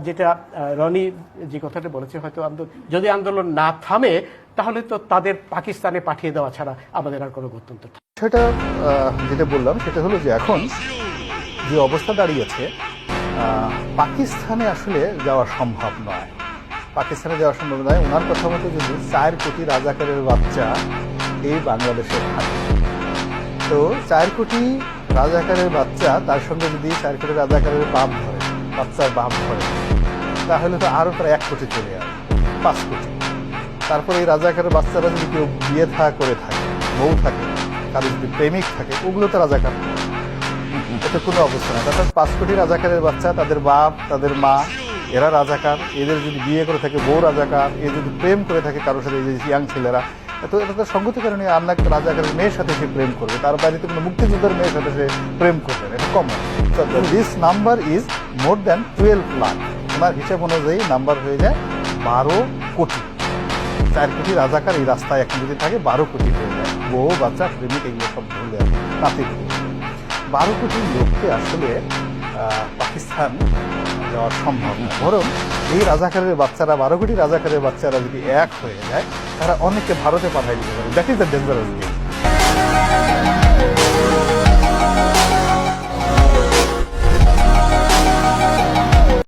যেটা রনি যে কথাটা বলেছে, হয়তো যদি আন্দোলন না থামে তাহলে তো তাদের পাকিস্তানে পাঠিয়ে দেওয়া ছাড়া আমাদের আর কোনো গত্যন্তর। সেটা যেটা বললাম সেটা হলো যে এখন যে অবস্থা দাঁড়িয়েছে, পাকিস্তানে আসলে যাওয়া সম্ভব নয়। পাকিস্তানে যাওয়া সম্ভব নয়। ওনার কথা মতো যদি 4 কোটি রাজাকারের বাচ্চা এই বাংলাদেশে থাকে, তো 4 কোটি রাজাকারের বাচ্চা, তার সঙ্গে যদি 4 কোটি রাজাকারের বাপ ধরে, বাচ্চার বাপ ধরে, তাহলে তো আরও প্রায় 1 কোটি চলে আসবে, 5 কোটি। তারপরে এই রাজাকারের বাচ্চারা যদি কেউ বিয়ে থা করে থাকে, বউ থাকে, কারো যদি প্রেমিক থাকে, ওগুলো তো রাজাকার। এটা কোনো অবস্থা না। অর্থাৎ 5 কোটি রাজাকারের বাচ্চা, তাদের বাপ, তাদের মা, এরা রাজাকার। এদের যদি বিয়ে করে থাকে বউ রাজাকার, এ যদি প্রেম করে থাকে কারোর সাথে, এই যে ইয়াং ছেলেরা, তো এটা তো সঙ্গতি কারণে আন্না রাজাকারের মেয়ের সাথে সে প্রেম করবে, তার বাড়িতে কোনো মুক্তিযোদ্ধার মেয়ের সাথে সে প্রেম করবে, এটা common. This number is more than 12 lakh. ওনার হিসাব অনুযায়ী নাম্বার হয়ে যায় 12 কোটি। 4 কোটি রাজাকার এই রাস্তায় এখন যদি থাকে 12 কোটি হয়ে যায়। বউ, বাচ্চা, প্রেমিক, এগুলো সব ধরলে নাতি 12 কোটি লোককে আসলে পাকিস্তান যাওয়া সম্ভব না। বরং এই রাজাকারের বাচ্চারা, 12 কোটি রাজাকারের বাচ্চারা যদি এক হয়ে যায়, তারা অনেককে ভারতে পাঠাই দিতে পারে। That is the dangerous game.